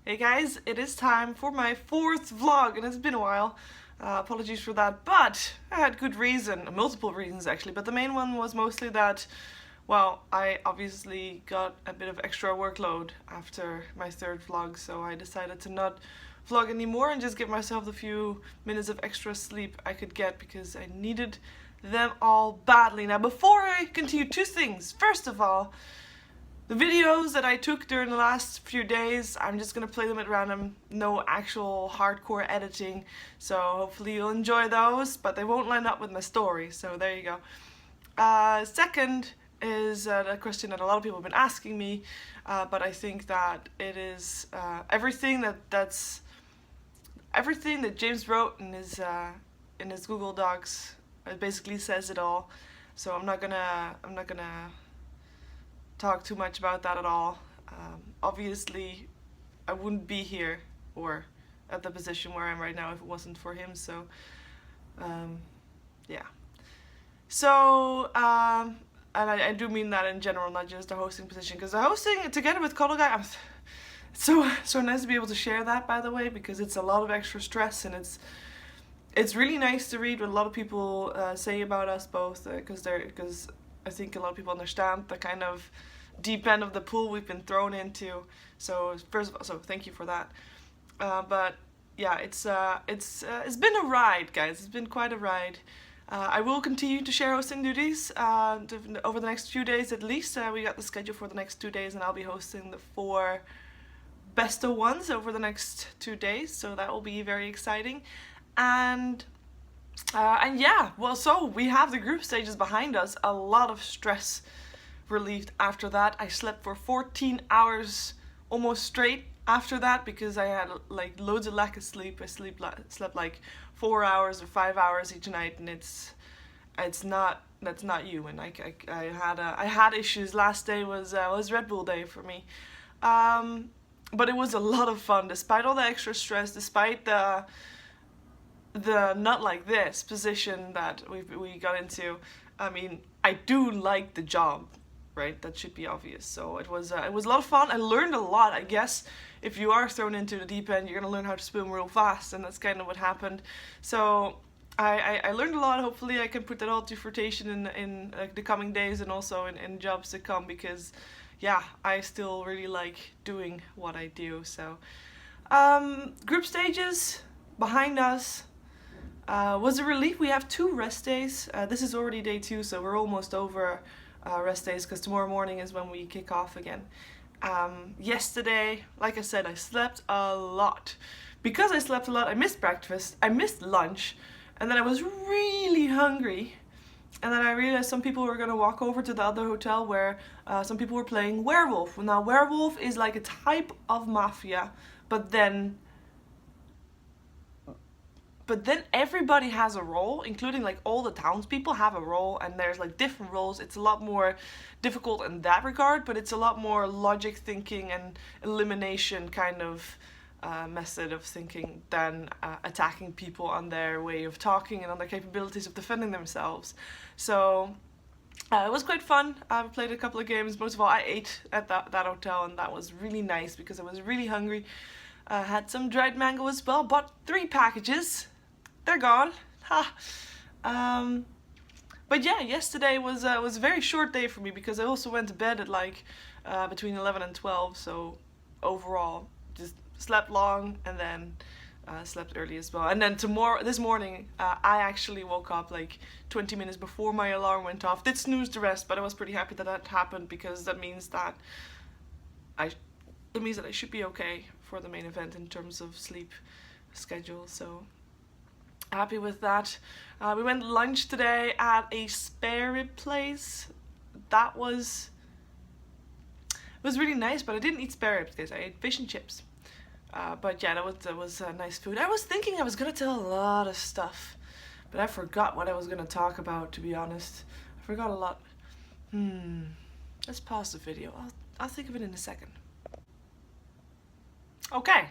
Hey guys, it is time for my fourth vlog and it's been a while. Apologies for that, but I had good reason, multiple reasons actually, but the main one was mostly that, well, I obviously got a bit of extra workload after my third vlog, so I decided to not vlog anymore and just give myself the few minutes of extra sleep I could get because I needed them all badly. Now before I continue, two things. First of all, the videos that I took during the last few days, I'm just gonna play them at random, no actual hardcore editing, so hopefully you'll enjoy those, but they won't line up with my story, so there you go. Second is a question that a lot of people have been asking me, but I think that it is everything that James wrote in his Google Docs. It basically says it all, so I'm not gonna talk too much about that at all. Obviously, I wouldn't be here or at the position where I am right now if it wasn't for him. So, yeah. So, and I do mean that in general, not just the hosting position, because the hosting together with Cuddle Guy, it's so nice to be able to share that, by the way, because it's a lot of extra stress and it's really nice to read what a lot of people say about us both, because I think a lot of people understand the kind of deep end of the pool we've been thrown into. So first of all, so thank you for that. But yeah, it's been a ride, guys. It's been quite a ride. I will continue to share hosting duties over the next few days at least. We got the schedule for the next 2 days, and I'll be hosting the 4 best of ones over the next 2 days. So that will be very exciting. And yeah, well, so we have the group stages behind us. A lot of stress relieved after that. I slept for 14 hours almost straight after that because I had like loads of lack of sleep. I slept like 4 hours or 5 hours each night, and that's not you. And I had issues. Last day was Red Bull day for me, but it was a lot of fun despite all the extra stress, despite the not like this position that we got into. I mean, I do like the job, right? That should be obvious. So it was a lot of fun. I learned a lot. I guess if you are thrown into the deep end, you're gonna learn how to swim real fast, and that's kind of what happened. So I learned a lot. Hopefully I can put that all to fruition in the coming days and also in jobs to come, because yeah, I still really like doing what I do. So group stages behind us. Was a relief. We have 2 rest days. This is already day 2, so we're almost over rest days because tomorrow morning is when we kick off again. Yesterday, like I said, I slept a lot. Because I slept a lot, I missed breakfast, I missed lunch, and then I was really hungry. And then I realized some people were going to walk over to the other hotel where some people were playing Werewolf. Now, Werewolf is like a type of mafia, but then everybody has a role, including like all the townspeople have a role, and there's like different roles. It's a lot more difficult in that regard, but it's a lot more logic thinking and elimination kind of method of thinking than attacking people on their way of talking and on their capabilities of defending themselves. So it was quite fun. I played a couple of games. Most of all, I ate at that hotel, and that was really nice because I was really hungry. Had some dried mango as well. Bought 3 packages. They're gone. Ha. But yeah, yesterday was a very short day for me because I also went to bed at like between 11 and 12. So overall, just slept long and then slept early as well. And then this morning, I actually woke up like 20 minutes before my alarm went off. Did snooze the rest, but I was pretty happy that happened because that means that I should be okay for the main event in terms of sleep schedule. So happy with that. We went to lunch today at a spare rib place. That was really nice, but I didn't eat spare ribs, guys. I ate fish and chips. But yeah, that was nice food. I was thinking I was gonna tell a lot of stuff, but I forgot what I was gonna talk about, to be honest. I forgot a lot. Let's pause the video. I'll think of it in a second. Okay,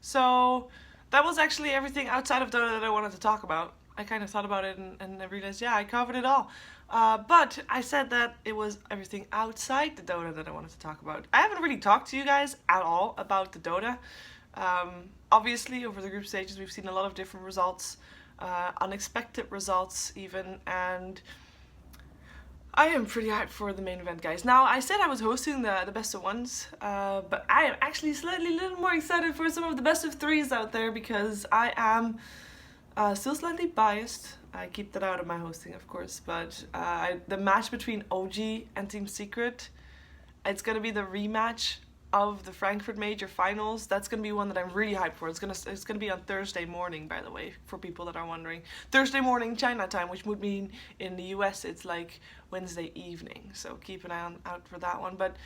so that was actually everything outside of Dota that I wanted to talk about. I kind of thought about it and I realized, yeah, I covered it all. But I said that it was everything outside the Dota that I wanted to talk about. I haven't really talked to you guys at all about the Dota. Obviously, over the group stages, we've seen a lot of different results, unexpected results even, and I am pretty hyped for the main event, guys. Now, I said I was hosting the best of ones, but I am actually slightly a little more excited for some of the best of threes out there because I am still slightly biased. I keep that out of my hosting, of course, but the match between OG and Team Secret, it's gonna be the rematch of the Frankfurt Major Finals. That's gonna be one that I'm really hyped for. It's gonna be on Thursday morning, by the way, for people that are wondering. Thursday morning China time, which would mean in the US it's like Wednesday evening. So keep an eye out for that one. But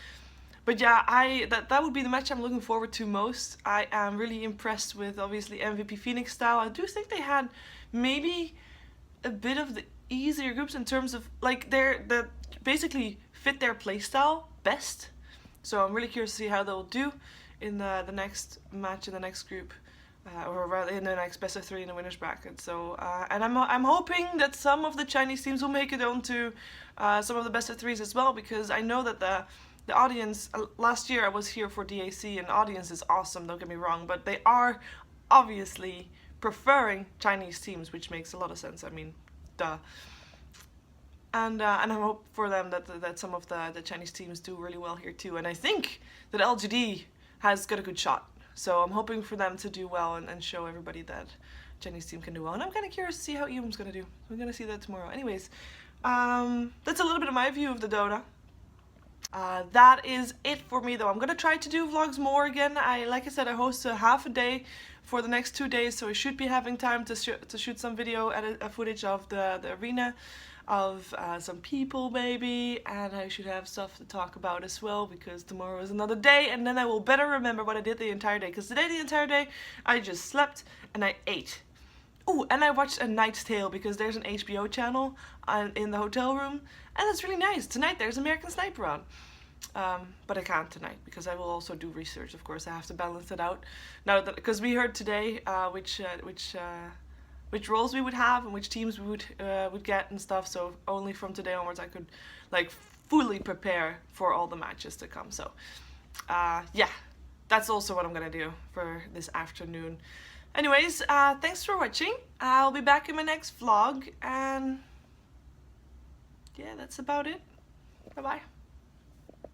yeah, that would be the match I'm looking forward to most. I am really impressed with obviously MVP Phoenix style. I do think they had maybe a bit of the easier groups in terms of like they basically fit their playstyle best. So I'm really curious to see how they'll do in the next match in the next group, or rather in the next best of three in the winners bracket. So and I'm hoping that some of the Chinese teams will make it onto some of the best of threes as well, because I know that the audience last year I was here for DAC and the audience is awesome. Don't get me wrong, but they are obviously preferring Chinese teams, which makes a lot of sense. I mean, duh. And I hope for them that some of the Chinese teams do really well here too. And I think that LGD has got a good shot. So I'm hoping for them to do well and show everybody that Chinese team can do well. And I'm kind of curious to see how EUM's going to do. We're going to see that tomorrow. Anyways, that's a little bit of my view of the Dota. That is it for me though. I'm going to try to do vlogs more again. Like I said, I host a half a day for the next 2 days. So I should be having time to shoot some video footage of the arena, of some people maybe, and I should have stuff to talk about as well because tomorrow is another day and then I will better remember what I did the entire day, because today the entire day I just slept and I ate. Oh, and I watched A Knight's Tale because there's an HBO channel in the hotel room and it's really nice. Tonight there's American Sniper on. But I can't tonight because I will also do research, of course. I have to balance it out. Now, because we heard today which roles we would have and which teams we would get and stuff. So only from today onwards I could like fully prepare for all the matches to come. So yeah, that's also what I'm gonna do for this afternoon. Anyways, thanks for watching. I'll be back in my next vlog, and yeah, that's about it. Bye bye.